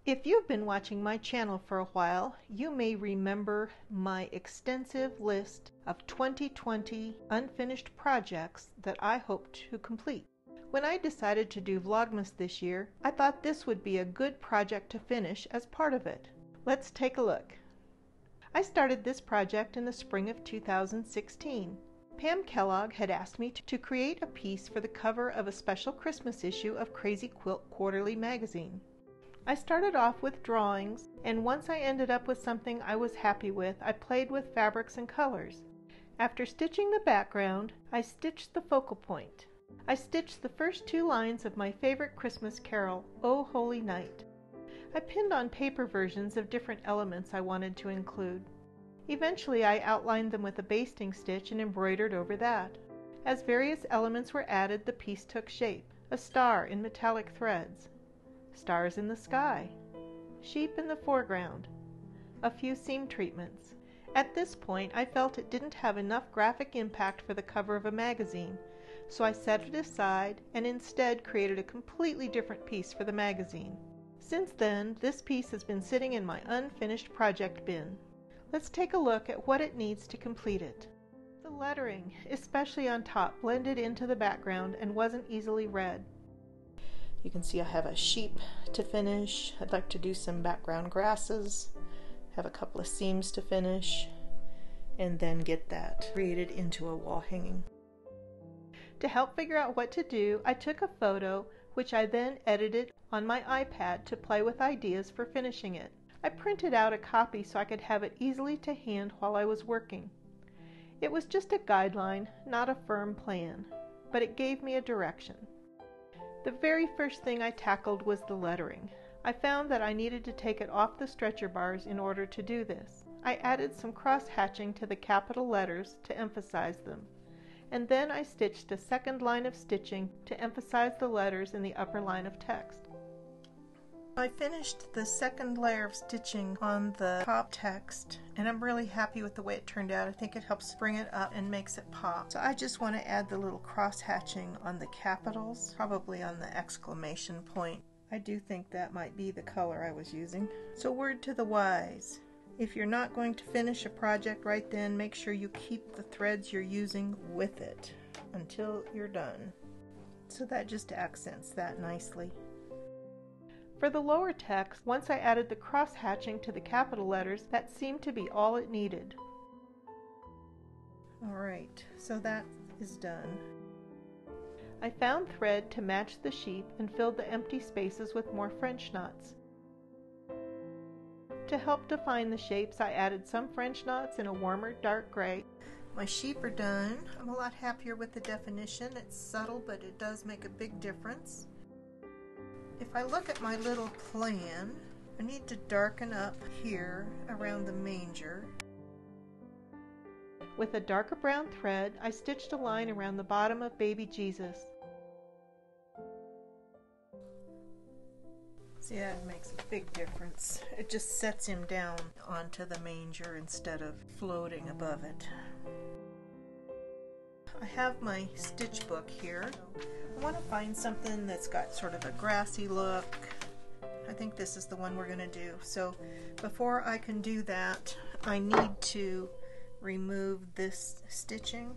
If you've been watching my channel for a while, you may remember my extensive list of 2020 unfinished projects that I hope to complete. When I decided to do Vlogmas this year, I thought this would be a good project to finish as part of it. Let's take a look. I started this project in the spring of 2016. Pam Kellogg had asked me to create a piece for the cover of a special Christmas issue of Crazy Quilt Quarterly magazine. I started off with drawings, and once I ended up with something I was happy with, I played with fabrics and colors. After stitching the background, I stitched the focal point. I stitched the first two lines of my favorite Christmas carol, "O Holy Night." I pinned on paper versions of different elements I wanted to include. Eventually I outlined them with a basting stitch and embroidered over that. As various elements were added, the piece took shape. A star in metallic threads, stars in the sky, sheep in the foreground, a few seam treatments. At this point I felt it didn't have enough graphic impact for the cover of a magazine, so I set it aside and instead created a completely different piece for the magazine. Since then, this piece has been sitting in my unfinished project bin. Let's take a look at what it needs to complete it. The lettering, especially on top, blended into the background and wasn't easily read. You can see I have a sheep to finish. I'd like to do some background grasses, have a couple of seams to finish, and then get that created into a wall hanging. To help figure out what to do, I took a photo, which I then edited on my iPad to play with ideas for finishing it. I printed out a copy so I could have it easily to hand while I was working. It was just a guideline, not a firm plan, but it gave me a direction. The very first thing I tackled was the lettering. I found that I needed to take it off the stretcher bars in order to do this. I added some cross-hatching to the capital letters to emphasize them, and then I stitched a second line of stitching to emphasize the letters in the upper line of text. I finished the second layer of stitching on the top text, and I'm really happy with the way it turned out. I think it helps bring it up and makes it pop. So I just want to add the little cross-hatching on the capitals, probably on the exclamation point. I do think that might be the color I was using. So word to the wise: if you're not going to finish a project right then, make sure you keep the threads you're using with it until you're done. So that just accents that nicely. For the lower text, once I added the cross-hatching to the capital letters, that seemed to be all it needed. Alright, so that is done. I found thread to match the sheep and filled the empty spaces with more French knots. To help define the shapes, I added some French knots in a warmer dark gray. My sheep are done. I'm a lot happier with the definition. It's subtle, but it does make a big difference. If I look at my little plan, I need to darken up here around the manger. With a darker brown thread, I stitched a line around the bottom of baby Jesus. See, that makes a big difference. It just sets him down onto the manger instead of floating above it. I have my stitch book here. I want to find something that's got sort of a grassy look. I think this is the one we're going to do. So before I can do that, I need to remove this stitching.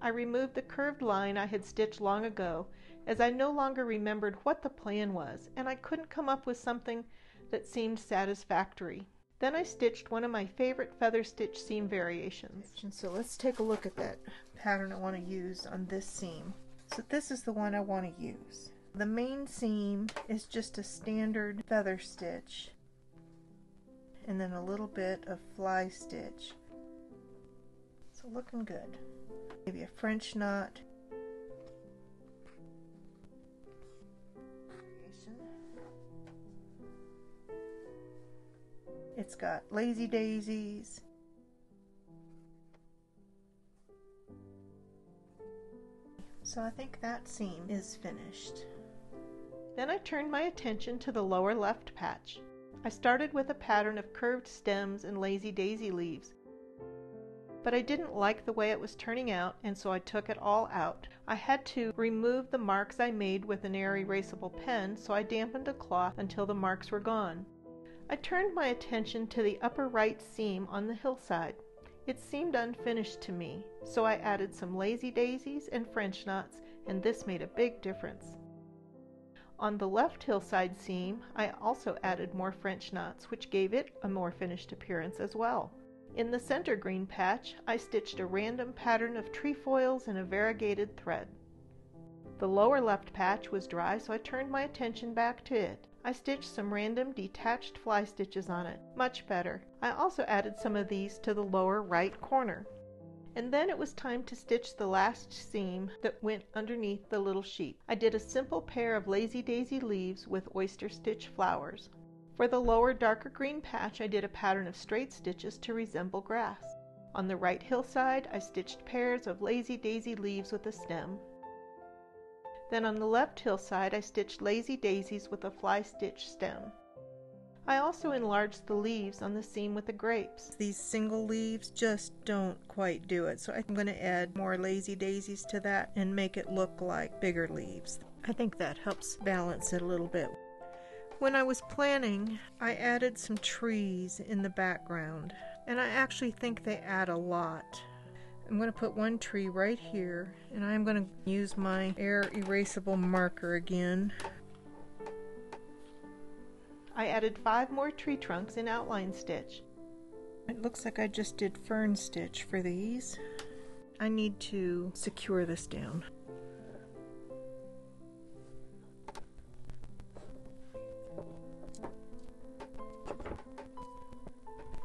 I removed the curved line I had stitched long ago, as I no longer remembered what the plan was, and I couldn't come up with something that seemed satisfactory. Then I stitched one of my favorite feather stitch seam variations. So let's take a look at that pattern I want to use on this seam. So this is the one I want to use. The main seam is just a standard feather stitch and then a little bit of fly stitch. So looking good. Maybe a French knot. It's got lazy daisies. So I think that seam is finished. Then I turned my attention to the lower left patch. I started with a pattern of curved stems and lazy daisy leaves. but I didn't like the way it was turning out, and so I took it all out. I had to remove the marks I made with an air erasable pen, so I dampened a cloth until the marks were gone. I turned my attention to the upper right seam on the hillside. It seemed unfinished to me, so I added some lazy daisies and French knots, and this made a big difference. On the left hillside seam, I also added more French knots, which gave it a more finished appearance as well. In the center green patch, I stitched a random pattern of trefoils and a variegated thread. The lower left patch was dry, so I turned my attention back to it. I stitched some random detached fly stitches on it. Much better. I also added some of these to the lower right corner. And then it was time to stitch the last seam that went underneath the little sheep. I did a simple pair of lazy daisy leaves with oyster stitch flowers. For the lower darker green patch, I did a pattern of straight stitches to resemble grass. On the right hillside, I stitched pairs of lazy daisy leaves with a stem. Then on the left hillside, I stitched lazy daisies with a fly stitch stem. I also enlarged the leaves on the seam with the grapes. These single leaves just don't quite do it, so I'm going to add more lazy daisies to that and make it look like bigger leaves. I think that helps balance it a little bit. When I was planning, I added some trees in the background, and I actually think they add a lot. I'm going to put one tree right here, and I'm going to use my air erasable marker again. I added 5 more tree trunks in outline stitch. It looks like I just did fern stitch for these. I need to secure this down.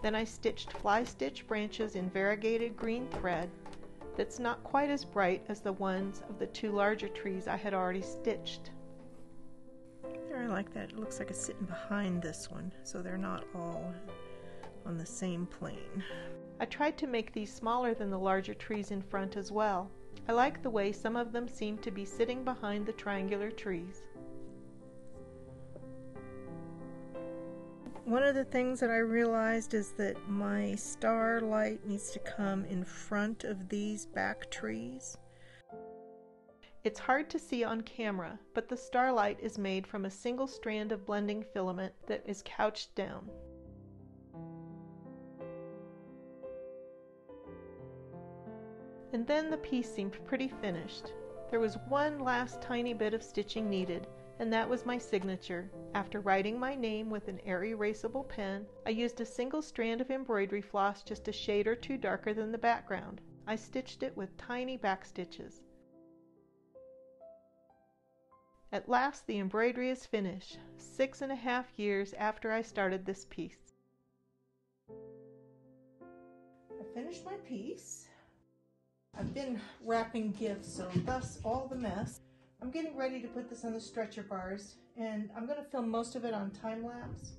Then I stitched fly stitch branches in variegated green thread that's not quite as bright as the ones of the 2 larger trees I had already stitched. I like that. It looks like it's sitting behind this one, so they're not all on the same plane. I tried to make these smaller than the larger trees in front as well. I like the way some of them seem to be sitting behind the triangular trees. One of the things that I realized is that my starlight needs to come in front of these back trees. It's hard to see on camera, but the starlight is made from a single strand of blending filament that is couched down. And then the piece seemed pretty finished. There was one last tiny bit of stitching needed, and that was my signature. After writing my name with an air erasable pen, I used a single strand of embroidery floss just a shade or 2 darker than the background. I stitched it with tiny back stitches. At last the embroidery is finished, 6.5 years after I started this piece. I finished my piece. I've been wrapping gifts, so thus all the mess. I'm getting ready to put this on the stretcher bars, and I'm going to film most of it on time-lapse,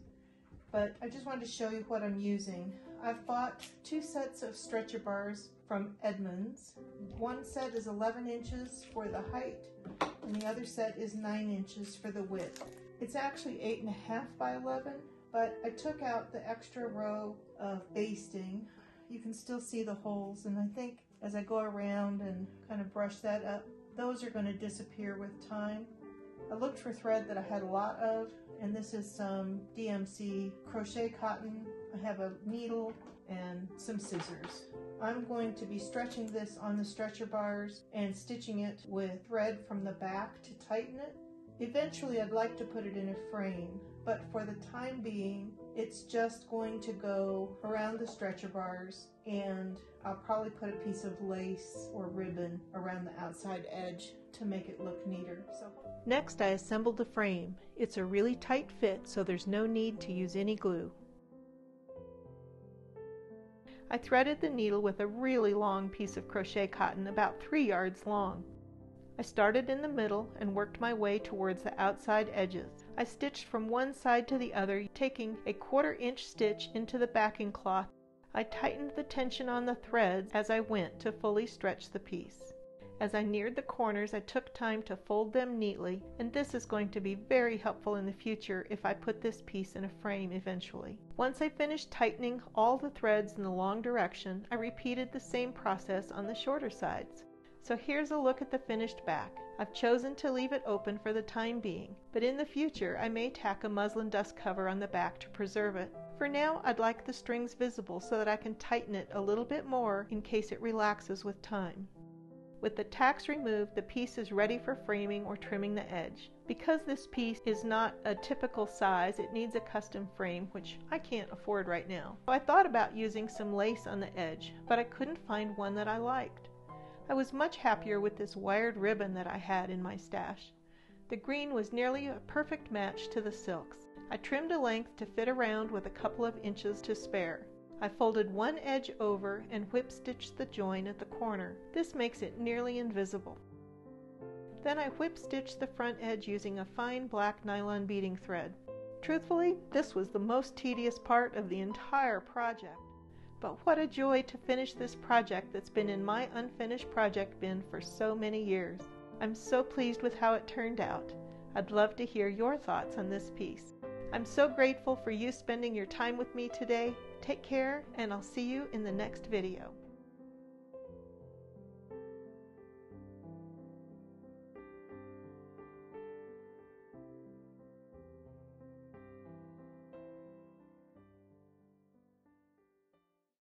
but I just wanted to show you what I'm using. I've bought 2 sets of stretcher bars from Edmunds. One set is 11 inches for the height, and the other set is 9 inches for the width. It's actually 8.5 by 11, but I took out the extra row of basting. You can still see the holes, and I think as I go around and kind of brush that up, those are going to disappear with time. I looked for thread that I had a lot of, and this is some DMC crochet cotton. I have a needle and some scissors. I'm going to be stretching this on the stretcher bars and stitching it with thread from the back to tighten it. Eventually I'd like to put it in a frame, but for the time being it's just going to go around the stretcher bars, and I'll probably put a piece of lace or ribbon around the outside edge to make it look neater. Next I assembled the frame. It's a really tight fit, so there's no need to use any glue. I threaded the needle with a really long piece of crochet cotton, about 3 yards long. I started in the middle and worked my way towards the outside edges. I stitched from one side to the other, taking a 1/4 inch stitch into the backing cloth. I tightened the tension on the threads as I went to fully stretch the piece. As I neared the corners, I took time to fold them neatly, and this is going to be very helpful in the future if I put this piece in a frame eventually. Once I finished tightening all the threads in the long direction, I repeated the same process on the shorter sides. So here's a look at the finished back. I've chosen to leave it open for the time being, but in the future I may tack a muslin dust cover on the back to preserve it. For now, I'd like the strings visible so that I can tighten it a little bit more in case it relaxes with time. With the tacks removed, the piece is ready for framing or trimming the edge. Because this piece is not a typical size, it needs a custom frame, which I can't afford right now. So I thought about using some lace on the edge, but I couldn't find one that I liked. I was much happier with this wired ribbon that I had in my stash. The green was nearly a perfect match to the silks. I trimmed a length to fit around with a couple of inches to spare. I folded one edge over and whip stitched the join at the corner. This makes it nearly invisible. Then I whip stitched the front edge using a fine black nylon beading thread. Truthfully, this was the most tedious part of the entire project. But what a joy to finish this project that's been in my unfinished project bin for so many years. I'm so pleased with how it turned out. I'd love to hear your thoughts on this piece. I'm so grateful for you spending your time with me today. Take care, and I'll see you in the next video.